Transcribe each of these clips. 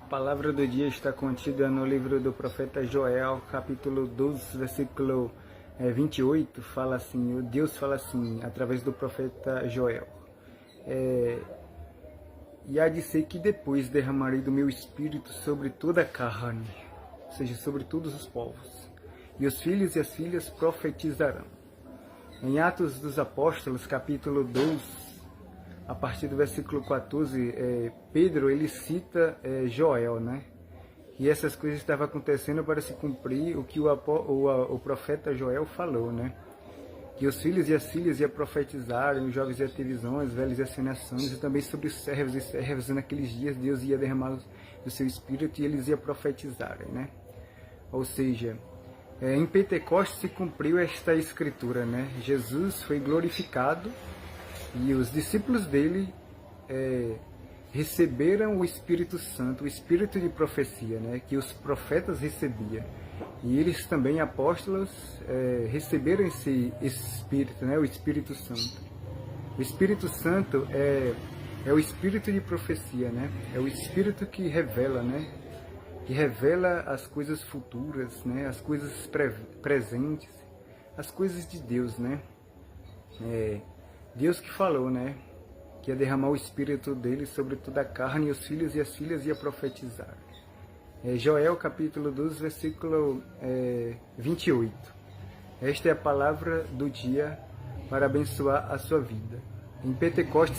palavra do dia está contida no livro do profeta Joel, capítulo 12, versículo 28, fala assim, Deus fala assim, através do profeta Joel. E há de ser que depois derramarei do meu espírito sobre toda a carne, ou seja, sobre todos os povos, e os filhos e as filhas profetizarão. Em Atos dos Apóstolos, capítulo 12, a partir do versículo 14, Pedro ele cita Joel, né? E essas coisas estavam acontecendo para se cumprir o que o profeta Joel falou, né? Que os filhos e as filhas iam profetizar, os jovens iam ter visões, os velhos iam ser nações, e também sobre os servos e servas, naqueles dias Deus ia derramar do seu espírito e eles iam profetizarem, né? Ou seja, em Pentecostes se cumpriu esta escritura, né? Jesus foi glorificado e os discípulos dele receberam o Espírito Santo, o Espírito de profecia, né? Que os profetas recebiam. E eles também, apóstolos, receberam esse Espírito, né? O Espírito Santo. O Espírito Santo é o Espírito de profecia, né? É o Espírito que revela, né? Que revela as coisas futuras, né? As coisas presentes, as coisas de Deus, né? Deus que falou, né? Que ia derramar o Espírito dele sobre toda a carne, e os filhos e as filhas ia profetizar. Joel capítulo 12, versículo 28. Esta é a palavra do dia para abençoar a sua vida. Em Pentecostes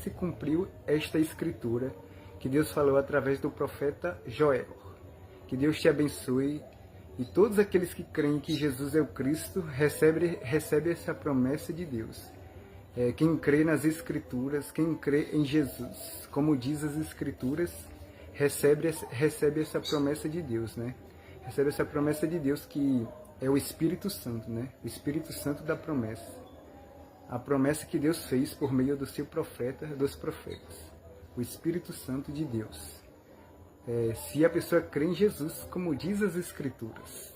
se cumpriu esta escritura que Deus falou através do profeta Joel. Que Deus te abençoe. E todos aqueles que creem que Jesus é o Cristo recebe essa promessa de Deus. Quem crê nas Escrituras, quem crê em Jesus, como diz as Escrituras, recebe essa promessa de Deus, né? Recebe essa promessa de Deus que é o Espírito Santo, né? O Espírito Santo da promessa. A promessa que Deus fez por meio do seu profeta, dos profetas. O Espírito Santo de Deus. Se a pessoa crê em Jesus, como diz as Escrituras.